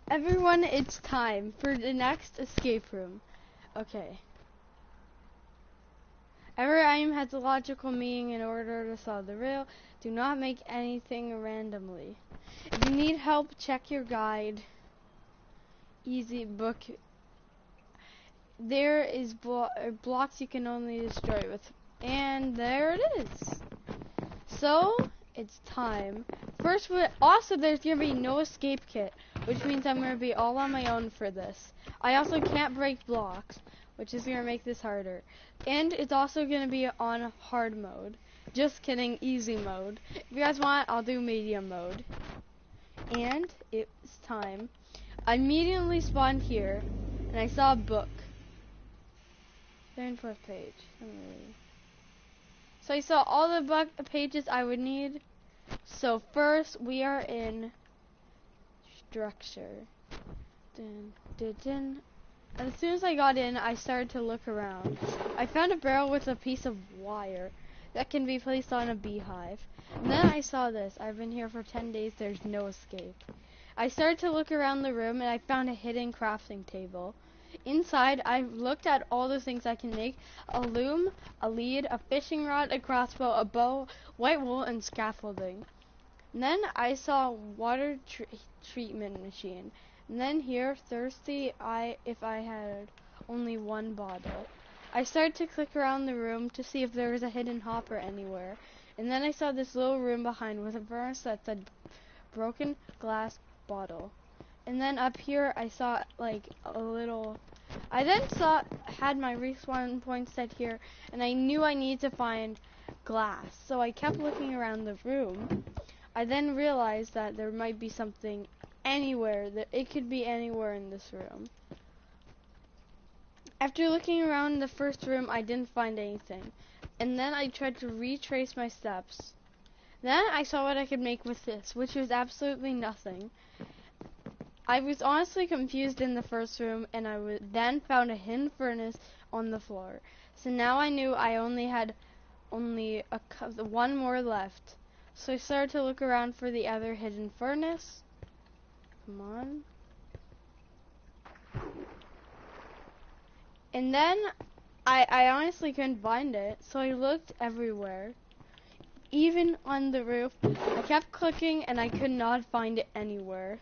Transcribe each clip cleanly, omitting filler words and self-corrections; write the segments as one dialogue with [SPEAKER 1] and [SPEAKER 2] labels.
[SPEAKER 1] Everyone, it's time for the next escape room. Okay. Every item has a logical meaning in order to solve the riddle. Do not make anything randomly. If you need help, check your guide. Easy book. There is blocks you can only destroy with. And there it is. So, it's time. First, also there's going to be no escape kit, which means I'm going to be all on my own for this. I also can't break blocks, which is going to make this harder. And it's also going to be on hard mode. Just kidding, easy mode. If you guys want, I'll do medium mode. And it's time. I immediately spawned here, and I saw a book. 34th page. So I saw all the pages I would need. So first we are in structure. And as soon as I got in, I started to look around. I found a barrel with a piece of wire that can be placed on a beehive. And then I saw this. I've been here for 10 days. There's no escape. I started to look around the room and I found a hidden crafting table. Inside, I looked at all the things I can make: a loom, a lead, a fishing rod, a crossbow, a bow, white wool, and scaffolding. And then I saw water treatment machine. And then here, thirsty, if I had only one bottle. I started to click around the room to see if there was a hidden hopper anywhere. And then I saw this little room behind with a furnace that said broken glass bottle. And then up here I saw like a little, I then had my respawn point set here, and I knew I needed to find glass. So I kept looking around the room. I then realized that there might be something anywhere, that it could be anywhere in this room. After looking around the first room, I didn't find anything. And then I tried to retrace my steps. Then I saw what I could make with this, which was absolutely nothing. I was honestly confused in the first room, and I then found a hidden furnace on the floor. So now I knew I only had one more left. So I started to look around for the other hidden furnace. Come on. And then I honestly couldn't find it, so I looked everywhere. Even on the roof. I kept clicking and I could not find it anywhere.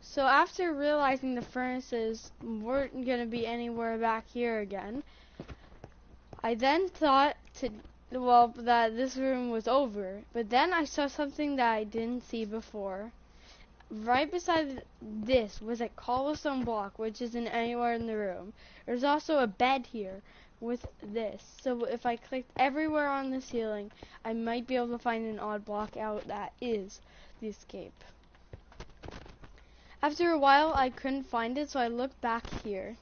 [SPEAKER 1] So after realizing the furnaces weren't going to be anywhere back here again, I then thought that this room was over. But then I saw something that I didn't see before. Right beside this was a cobblestone block, which isn't anywhere in the room. There's also a bed here with this. So if I clicked everywhere on the ceiling, I might be able to find an odd block out that is the escape. After a while, I couldn't find it, so I looked back here.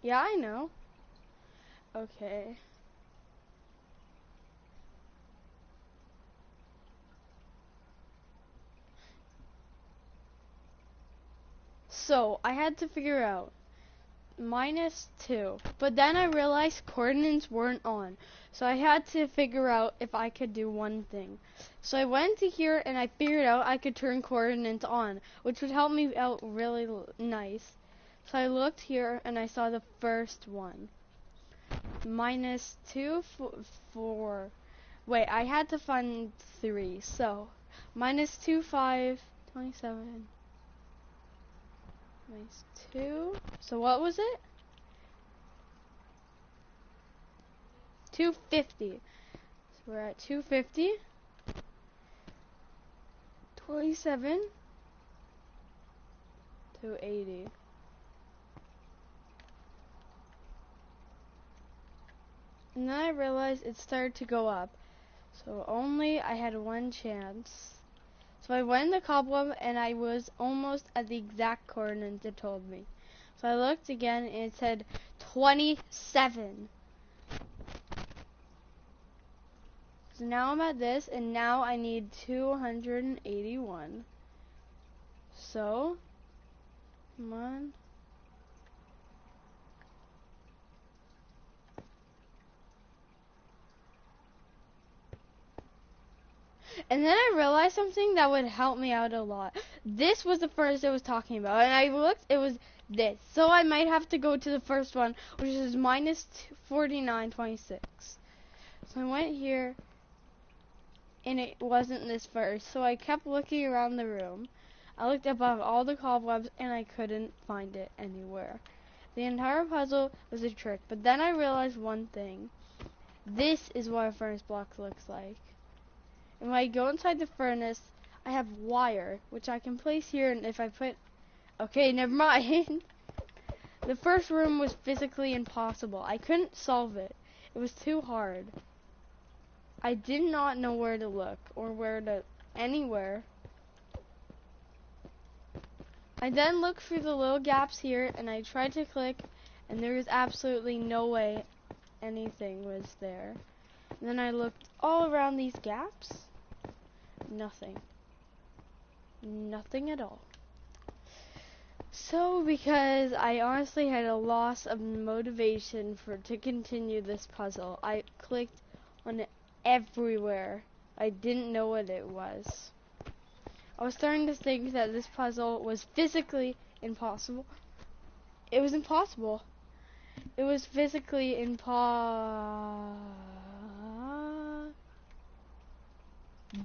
[SPEAKER 1] Yeah, I know. Okay. So, I had to figure out -2. But then I realized coordinates weren't on. So I had to figure out if I could do one thing. So I went to here and I figured out I could turn coordinates on, which would help me out really nice. So I looked here and I saw the first one. -2 4. Wait, I had to find 3. So -2 5 27 -2. So what was it? 250. So we're at 250. 27 to 80. And then I realized it started to go up. So only I had one chance. So I went in the cobweb and I was almost at the exact coordinates it told me. So I looked again and it said 27. So now I'm at this, and now I need 281. So Come on. And then I realized something that would help me out a lot. This was the first it was talking about, and I looked, it was this. So I might have to go to the first one, which is minus 49.26. So I went here, and it wasn't this first. So I kept looking around the room. I looked above all the cobwebs, and I couldn't find it anywhere. The entire puzzle was a trick, but then I realized one thing. This is what a furnace block looks like. And when I go inside the furnace, I have wire, which I can place here, and if I put... Okay, never mind. The first room was physically impossible. I couldn't solve it. It was too hard. I did not know where to look, or where to... anywhere. I then looked through the little gaps here, and I tried to click, and there was absolutely no way anything was there. And then I looked all around these gaps. Nothing. Nothing at all. So, because I honestly had a loss of motivation to continue this puzzle, I clicked on it everywhere. I didn't know what it was. I was starting to think that this puzzle was physically impossible. It was impossible. It was physically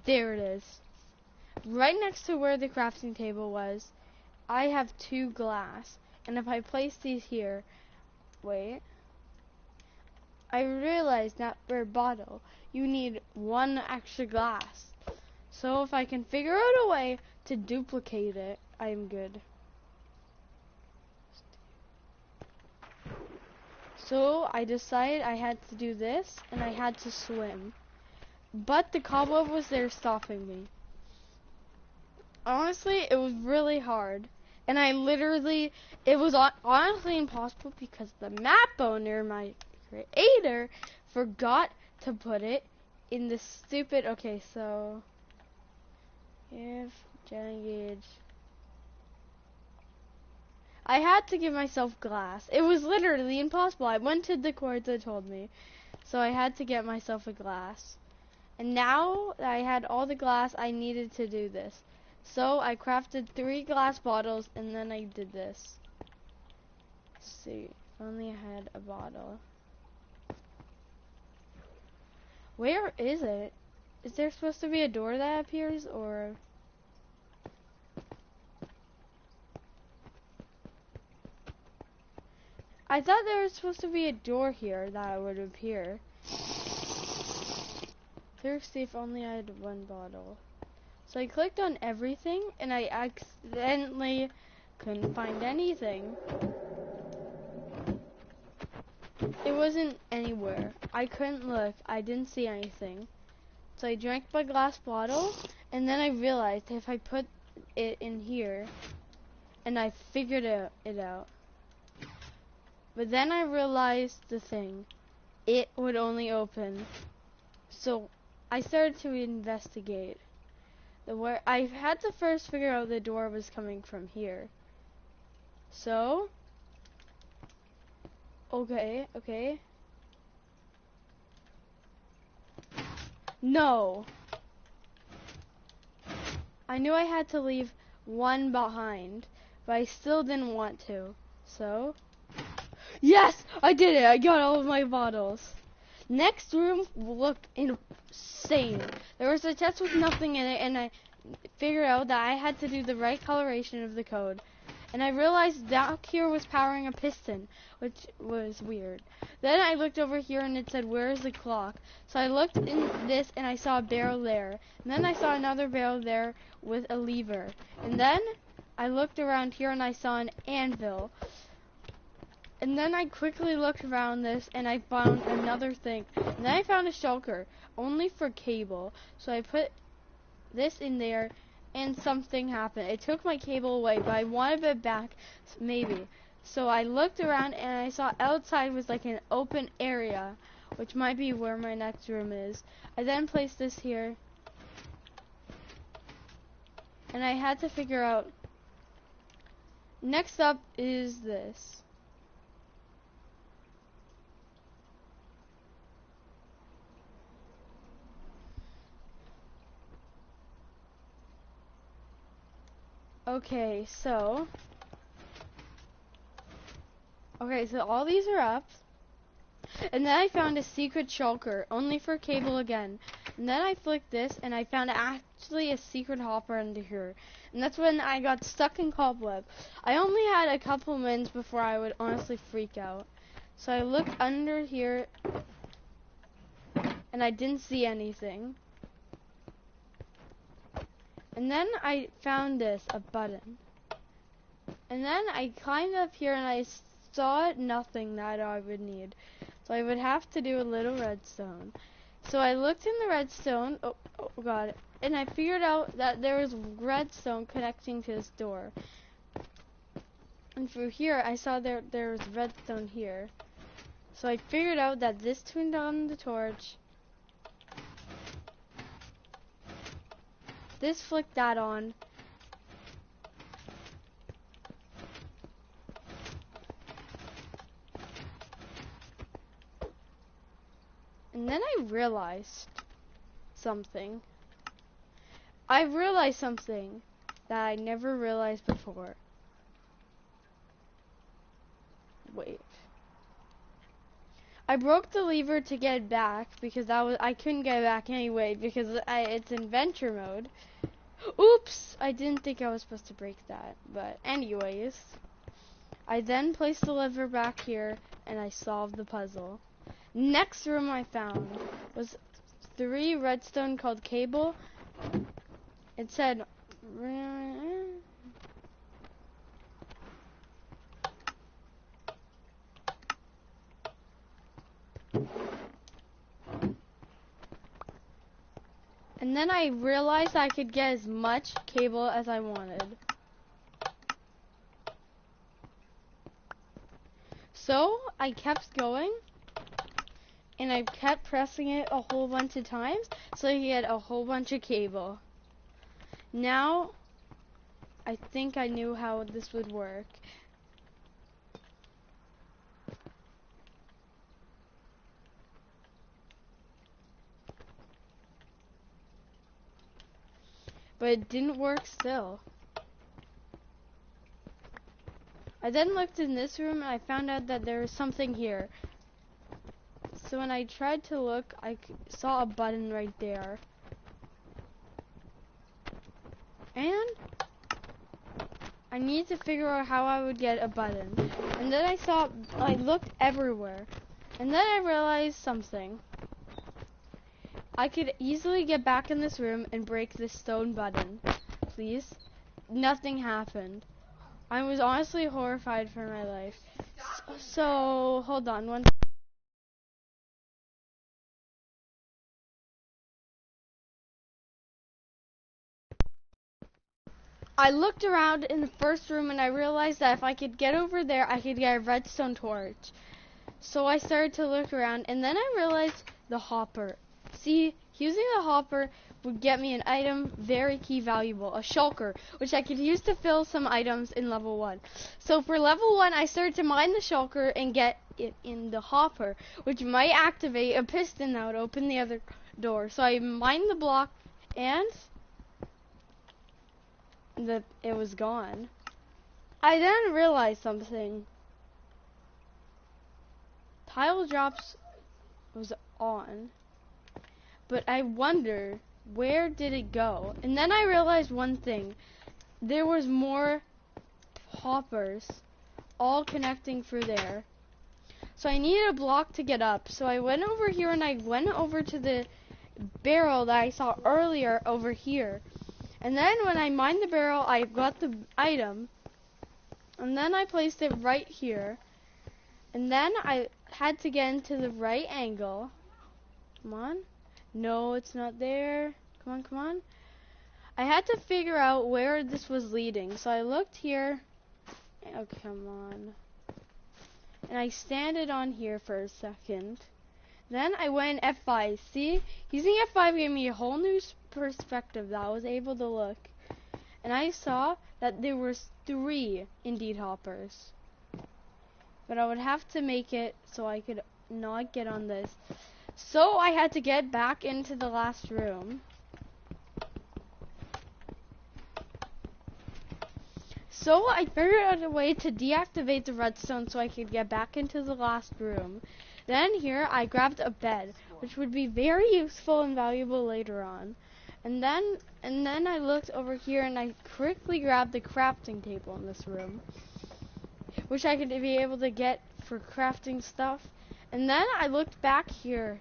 [SPEAKER 1] There it is. Right next to where the crafting table was, I have 2 glass. And if I place these here, wait, I realized that for a bottle, you need 1 extra glass. So if I can figure out a way to duplicate it, I'm good. So I decided I had to do this, and I had to swim. But the cobweb was there stopping me. Honestly, it was really hard. And I literally, it was honestly impossible because the map owner, my creator, forgot to put it in the stupid, okay, so, if chanleges. I had to give myself glass. It was literally impossible. I went to the court that told me. So I had to get myself a glass. And now that I had all the glass, I needed to do this. So I crafted 3 glass bottles, and then I did this. Let's see, if only I had a bottle. Where is it? Is there supposed to be a door that appears, or... I thought there was supposed to be a door here that would appear. Thirsty, if only I had 1 bottle. So I clicked on everything, and I accidentally couldn't find anything. It wasn't anywhere. I couldn't look. I didn't see anything. So I drank my glass bottle, and then I realized if I put it in here, and I figured it out. But then I realized the thing. It would only open. So I started to investigate. I had to first figure out the door was coming from here. So, okay. No. I knew I had to leave 1 behind, but I still didn't want to. So, yes, I did it. I got all of my bottles. Next room looked insane. There was a chest with nothing in it, and I figured out that I had to do the right coloration of the code. And I realized that here was powering a piston, which was weird. Then I looked over here and it said, where is the clock? So I looked in this and I saw a barrel there. And then I saw another barrel there with a lever. And then I looked around here and I saw an anvil. And then I quickly looked around this and I found another thing. And then I found a shulker, only for cable. So I put this in there and something happened. It took my cable away, but I wanted it back, maybe. So I looked around and I saw outside was like an open area, which might be where my next room is. I then placed this here. And I had to figure out Next up is this. Okay, so all these are up. And then I found a secret shulker, only for cable again. And then I flicked this, and I found actually a secret hopper under here. And that's when I got stuck in cobweb. I only had a couple minutes before I would honestly freak out. So I looked under here, and I didn't see anything. And then I found this, a button. And then I climbed up here, and I saw nothing that I would need. So I would have to do a little redstone. So I looked in the redstone, oh god, and I figured out that there was redstone connecting to this door. And through here, I saw there was redstone here. So I figured out that this turned on the torch. This flicked that on. And then I realized something. I realized something that I never realized before. Wait. I broke the lever to get it back because I couldn't get it back anyway because it's in adventure mode. Oops! I didn't think I was supposed to break that, but anyways. I then placed the lever back here and I solved the puzzle. Next room I found was 3 redstone called cable. It said and then I realized I could get as much cable as I wanted. So I kept going and I kept pressing it a whole bunch of times so I could get a whole bunch of cable. Now I think I knew how this would work. But it didn't work still. I then looked in this room and I found out that there was something here. So when I tried to look, I saw a button right there. And I needed to figure out how I would get a button. And then I looked everywhere. And then I realized something. I could easily get back in this room and break this stone button. Please. Nothing happened. I was honestly horrified for my life. So hold on one. I looked around in the first room and I realized that if I could get over there, I could get a redstone torch. So I started to look around and then I realized the hopper. See, using the hopper would get me an item very key valuable, a shulker, which I could use to fill some items in level 1. So for level 1, I started to mine the shulker and get it in the hopper, which might activate a piston that would open the other door. So I mined the block and it was gone. I then realized something. Tile drops was on, but I wonder where did it go? And then I realized one thing. There was more hoppers all connecting through there. So I needed a block to get up. So I went over here and I went over to the barrel that I saw earlier over here. And then when I mined the barrel, I got the item. And then I placed it right here. And then I had to get into the right angle. Come on. No, it's not there. Come on, come on. I had to figure out where this was leading. So I looked here. Oh, come on. And I standed on here for a second. Then I went F5. See? Using F5 gave me a whole new perspective that I was able to look. and I saw that there was 3 indeed hoppers. But I would have to make it so I could not get on this. So I had to get back into the last room. So I figured out a way to deactivate the redstone so I could get back into the last room. Then here I grabbed a bed, which would be very useful and valuable later on. And then I looked over here and I quickly grabbed the crafting table in this room, which I could be able to get for crafting stuff. And then I looked back here.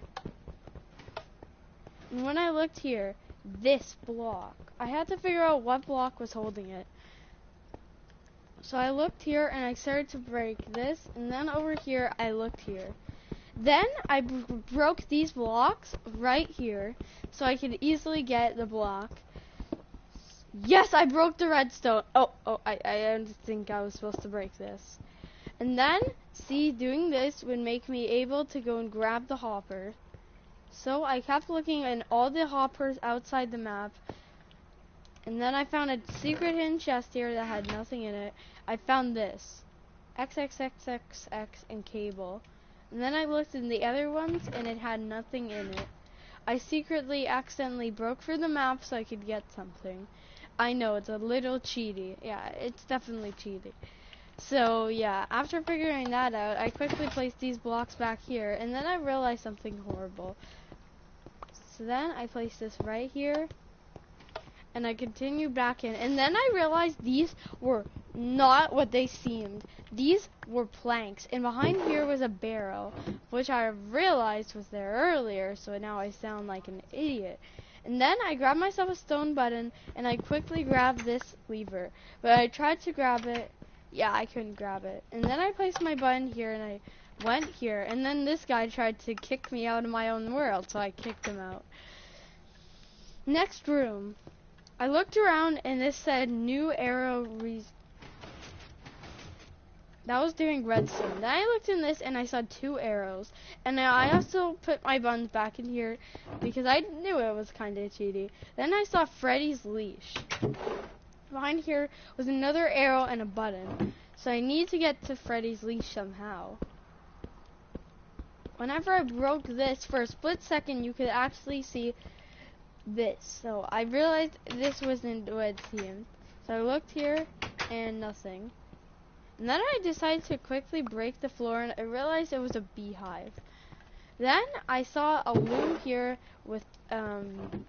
[SPEAKER 1] And when I looked here, this block, I had to figure out what block was holding it. So I looked here and I started to break this, and then over here I looked here. Then I broke these blocks right here so I could easily get the block. Yes, I broke the redstone. I didn't think I was supposed to break this. And then, see, doing this would make me able to go and grab the hopper. So I kept looking in all the hoppers outside the map. And then I found a secret hidden chest here that had nothing in it. I found this. XXXXX and cable. And then I looked in the other ones and it had nothing in it. I secretly accidentally broke through the map so I could get something. I know, it's a little cheaty. Yeah, it's definitely cheaty. So yeah, after figuring that out, I quickly placed these blocks back here, and then I realized something horrible. So then I placed this right here, and I continued back in, and then I realized these were not what they seemed. These were planks, and behind here was a barrel, which I realized was there earlier, so now I sound like an idiot. And then I grabbed myself a stone button, and I quickly grabbed this lever, but I tried to grab it. Yeah, I couldn't grab it. And then I placed my button here, and I went here, and then this guy tried to kick me out of my own world, so I kicked him out. Next room. I looked around and this said new arrow that was doing redstone. Then I looked in this and I saw 2 arrows. And I also put my buttons back in here because I knew it was kind of cheaty. Then I saw Freddy's leash. Behind here was another arrow and a button. So I need to get to Freddy's leash somehow. Whenever I broke this for a split second, you could actually see this. So I realized this wasn't what it seemed. So I looked here and nothing. And then I decided to quickly break the floor and I realized it was a beehive. Then I saw a loom here with and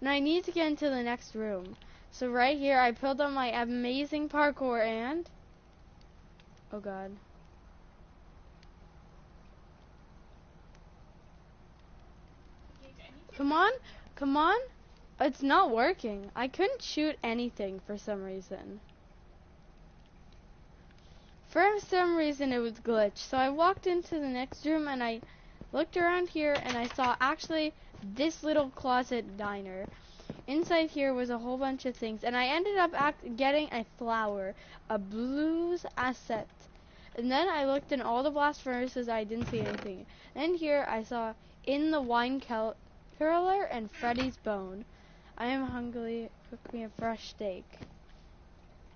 [SPEAKER 1] I need to get into the next room. So right here I pulled on my amazing parkour and oh god. Come on, come on. It's not working. I couldn't shoot anything for some reason. For some reason it was glitched. So I walked into the next room and I looked around here and I saw actually this little closet diner. Inside here was a whole bunch of things and I ended up getting a flower, a blues asset. And then I looked in all the blast furnaces, I didn't see anything. Then here I saw in the wine curler and Freddy's bone. I am hungry, cook me a fresh steak.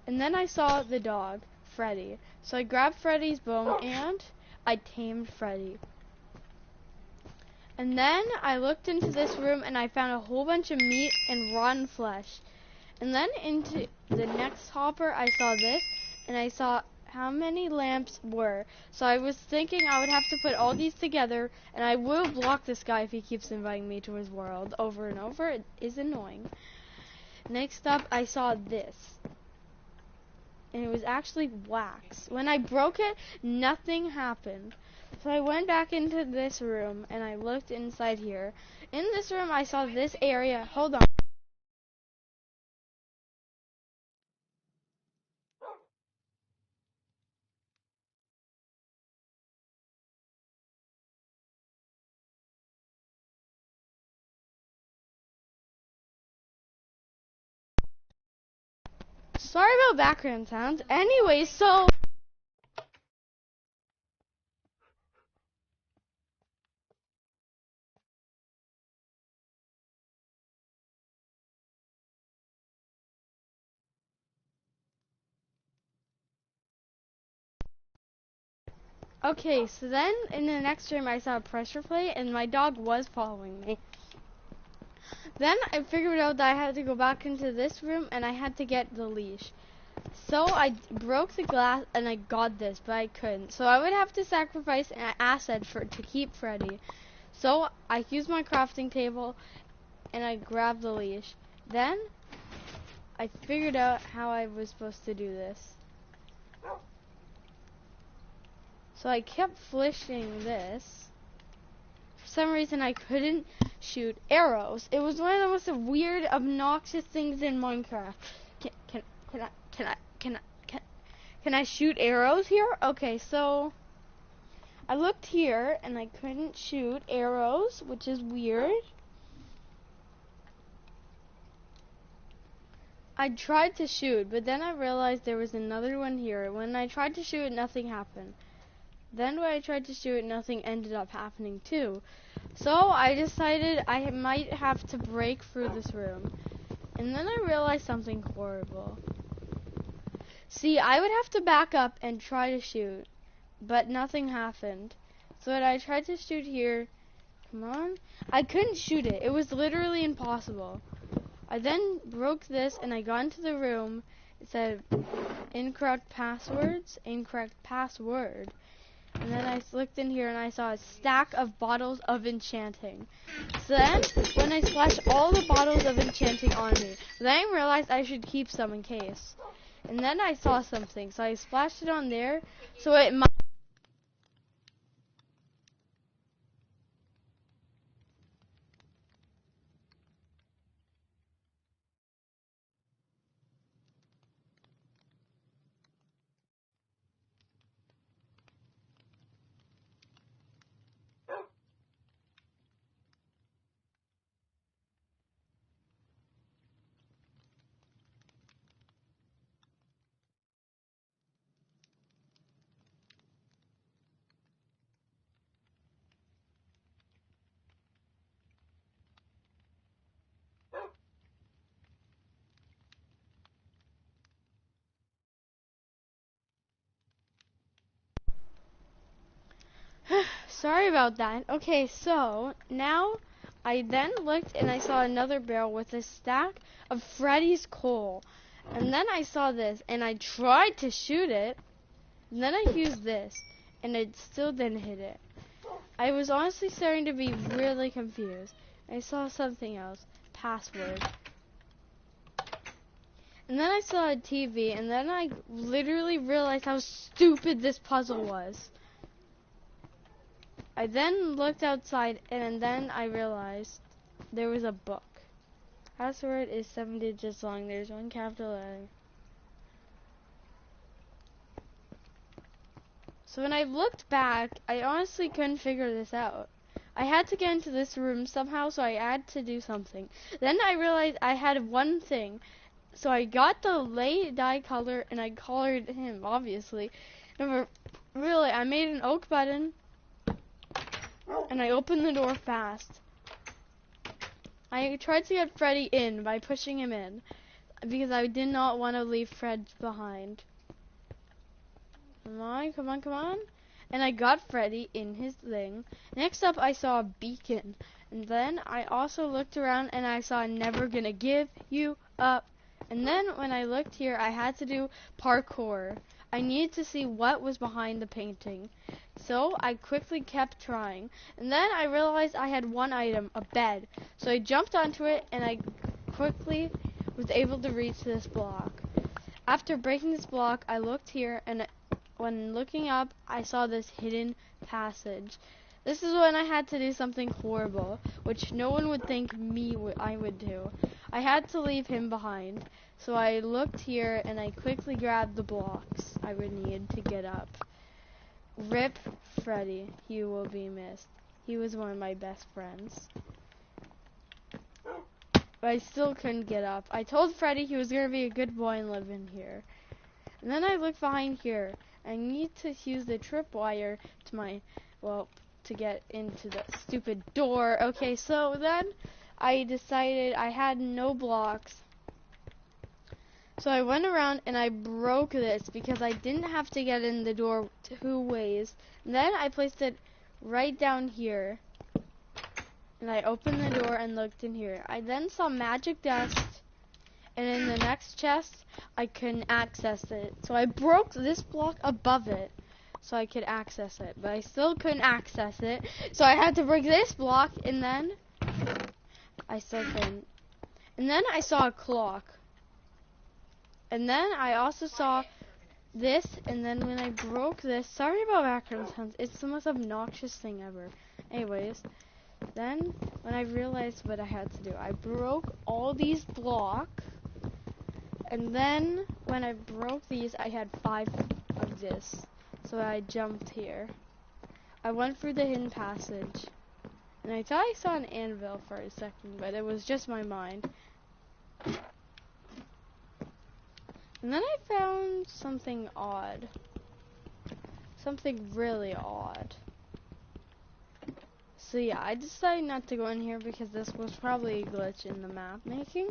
[SPEAKER 1] And then I saw the dog, Freddy. So I grabbed Freddy's bone and I tamed Freddy. And then I looked into this room and I found a whole bunch of meat and rotten flesh. And then into the next hopper I saw this and I saw how many lamps were. So I was thinking I would have to put all these together and I will block this guy if he keeps inviting me to his world over and over. It is annoying. Next up I saw this. And it was actually wax. When I broke it, nothing happened. So I went back into this room and I looked inside here. In this room I saw this area. Hold on. Sorry about background sounds. Anyway, so Okay, so then in the next room I saw a pressure plate and my dog was following me. Then I figured out that I had to go back into this room and I had to get the leash. So I broke the glass and I got this, but I couldn't. So I would have to sacrifice an asset to keep Freddy. So I used my crafting table and I grabbed the leash. Then I figured out how I was supposed to do this. So I kept flishing this. For some reason I couldn't shoot arrows. It was one of the most weird, obnoxious things in Minecraft. Can I shoot arrows here? Okay, so I looked here and I couldn't shoot arrows, which is weird. I tried to shoot, but then I realized there was another one here. When I tried to shoot, nothing happened. Then when I tried to shoot, nothing ended up happening too. So I decided I might have to break through this room. And then I realized something horrible. See, I would have to back up and try to shoot, but nothing happened. So when I tried to shoot here, come on, I couldn't shoot it. It was literally impossible. I then broke this and I got into the room. It said incorrect passwords, incorrect password. And then I looked in here and I saw a stack of bottles of enchanting. So then, when I splashed all the bottles of enchanting on me, then I realized I should keep some in case. And then I saw something, so I splashed it on there, so it might... Sorry about that. Okay, so now I then looked and I saw another barrel with a stack of Freddy's coal. And then I saw this and I tried to shoot it. And then I used this and it still didn't hit it. I was honestly starting to be really confused. I saw something else. Password. And then I saw a TV and then I literally realized how stupid this puzzle was. I then looked outside and then I realized there was a book. Password is 7 digits long. There's one capital letter. So when I looked back, I honestly couldn't figure this out. I had to get into this room somehow, so I had to do something. Then I realized I had one thing. So I got the lay dye color and I colored him, obviously. Really, I made an oak button and I opened the door fast. I tried to get Freddy in by pushing him in because I did not want to leave Fred behind. Come on, come on, come on. And I got Freddy in his thing. Next up, I saw a beacon. And then I also looked around and I saw Never Gonna Give You Up. And then when I looked here, I had to do parkour. I needed to see what was behind the painting. So I quickly kept trying. And then I realized I had one item, a bed. So I jumped onto it and I quickly was able to reach this block. After breaking this block, I looked here and when looking up, I saw this hidden passage. This is when I had to do something horrible, which no one would think I would do. I had to leave him behind. So I looked here and I quickly grabbed the blocks I would need to get up. Rip Freddy, he will be missed. He was one of my best friends. But I still couldn't get up. I told Freddy he was going to be a good boy and live in here. And then I looked behind here. I need to use the tripwire to get into the stupid door. Okay, so then I decided I had no blocks. So I went around and I broke this because I didn't have to get in the door 2 ways. And then I placed it right down here. And I opened the door and looked in here. I then saw magic dust. And in the next chest, I couldn't access it. So I broke this block above it so I could access it. But I still couldn't access it. So I had to break this block and then I still couldn't. And then I saw a clock. And then I also saw this, and then when I broke this, sorry about background sounds, it's the most obnoxious thing ever. Anyways, then when I realized what I had to do, I broke all these blocks, and then when I broke these, I had 5 of this. So I jumped here. I went through the hidden passage, and I thought I saw an anvil for a second, but it was just my mind. And then I found something odd. Something really odd. So yeah, I decided not to go in here because this was probably a glitch in the map making.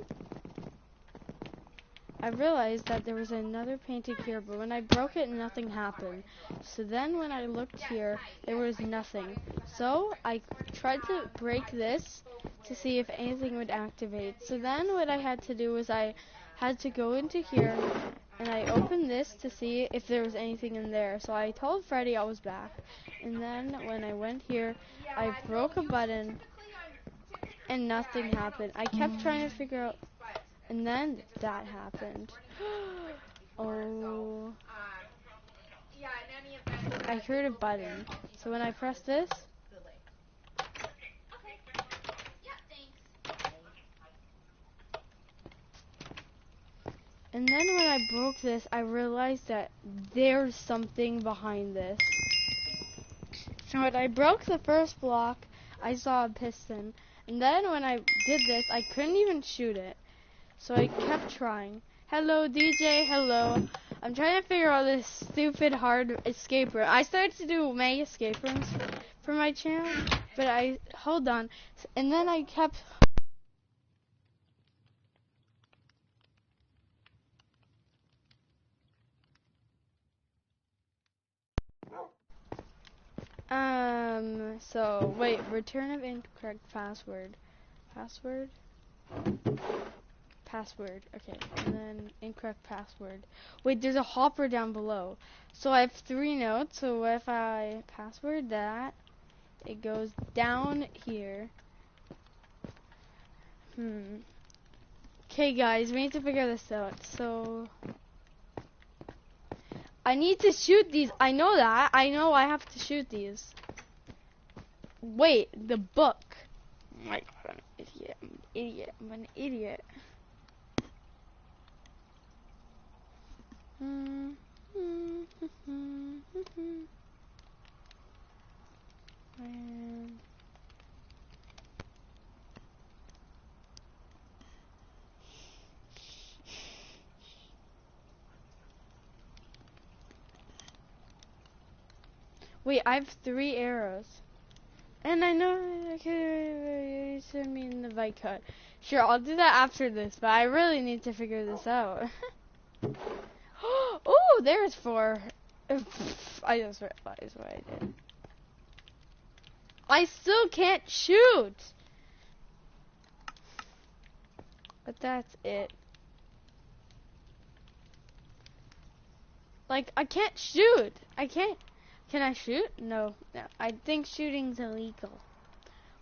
[SPEAKER 1] I realized that there was another painting here, but when I broke it, nothing happened. So then when I looked here, there was nothing. So I tried to break this to see if anything would activate. So then what I had to do was I had to go into here and I opened this to see if there was anything in there. So I told Freddy I was back. And then when I went here, I broke a button and nothing happened. I kept trying to figure out, and then that happened. Oh. I heard a button. So when I press this, and then when I broke this, I realized that there's something behind this. So when I broke the first block, I saw a piston. And then when I did this, I couldn't even shoot it. So I kept trying. Hello, DJ, hello. I'm trying to figure out this stupid hard escape room. I started to do many escape rooms for my channel, but hold on. And then I kept... So, wait, return of incorrect password. Password? Password, okay, and then incorrect password. Wait, there's a hopper down below. So I have 3 notes, so if I password that, it goes down here. Okay guys, we need to figure this out. So, I need to shoot these. I know that. I know I have to shoot these. Wait, the book. Oh my god, I'm an idiot. I'm an idiot. I'm an idiot. Wait, I have 3 arrows. And I know you send me in the bike cut. Sure, I'll do that after this, but I really need to figure this out. Oh, there's 4. I just realized what I did. I still can't shoot. But that's it. Like, I can't shoot. I can't. Can I shoot? No. No. I think shooting's illegal.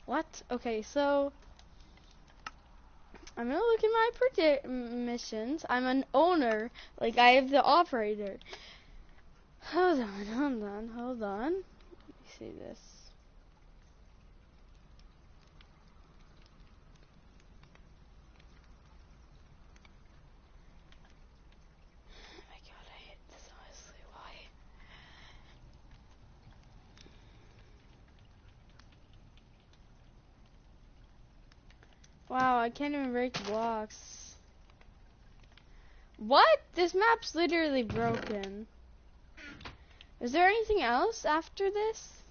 [SPEAKER 1] What? Okay, so I'm gonna look at my missions. I'm an owner. Like, I have the operator. Hold on. Let me see this. Oh my god, I hate this, honestly. Why? Wow, I can't even break blocks. What? This map's literally broken. Is there anything else after this?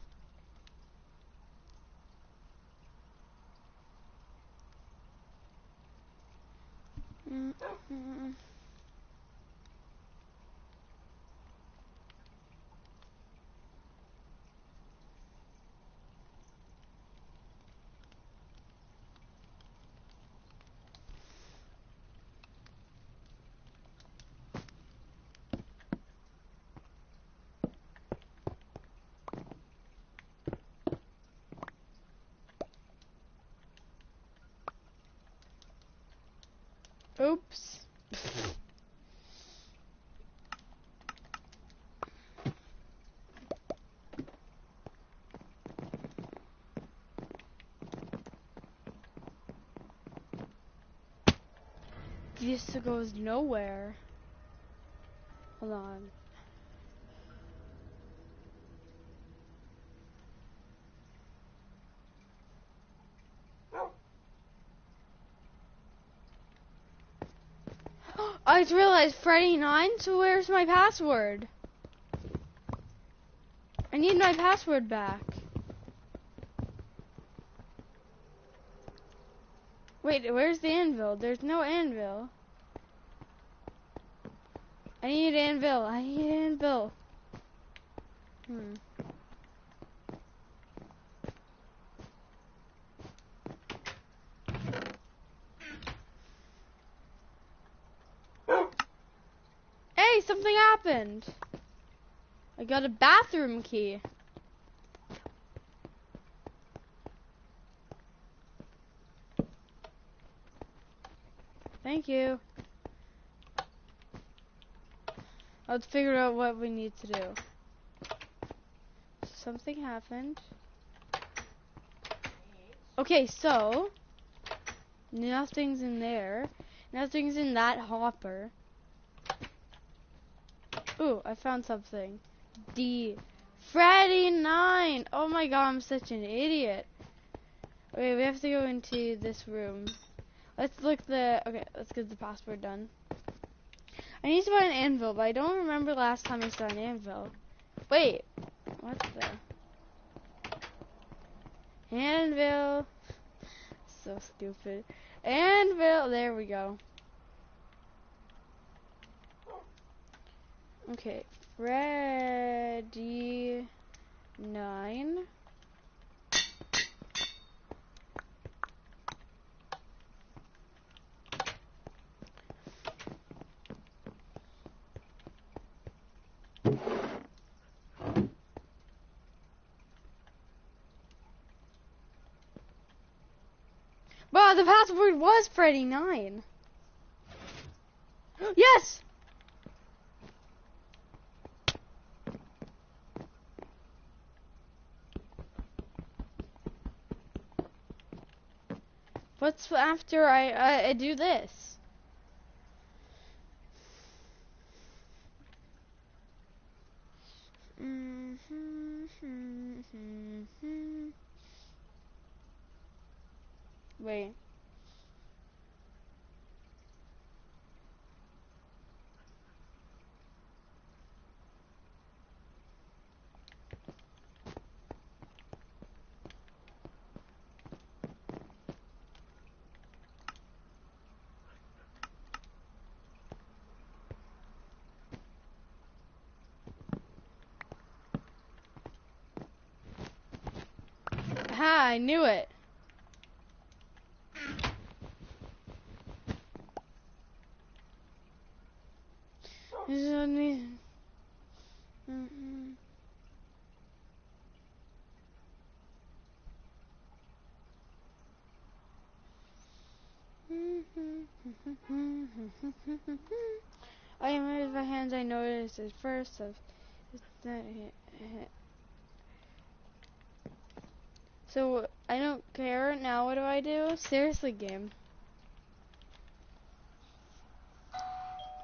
[SPEAKER 1] Oops. This goes nowhere. Hold on. I just realized Freddy 9, so where's my password? I need my password back. Wait, where's the anvil? There's no anvil. I need anvil. I need anvil. Hey, something happened. I got a bathroom key. Thank you. Let's figure out what we need to do. Something happened. Okay, so nothing's in there. Nothing's in that hopper. Ooh, I found something. Freddy 9! Oh my god, I'm such an idiot. Okay, we have to go into this room. Let's get the password done. I need to buy an anvil, but I don't remember last time I saw an anvil. Wait, what the? Anvil. So stupid. Anvil, there we go. Okay, Freddy 9. Wow, the password was Freddy 9. Yes! What's after I do this? Wait. Ha, I knew it. I moved my hands, I noticed it first. So, I don't care. Now what do I do? Seriously, game.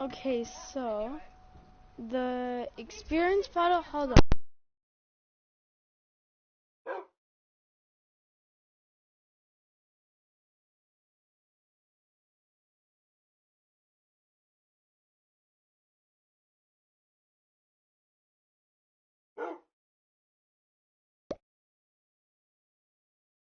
[SPEAKER 1] Okay, so the experience bottle, hold on.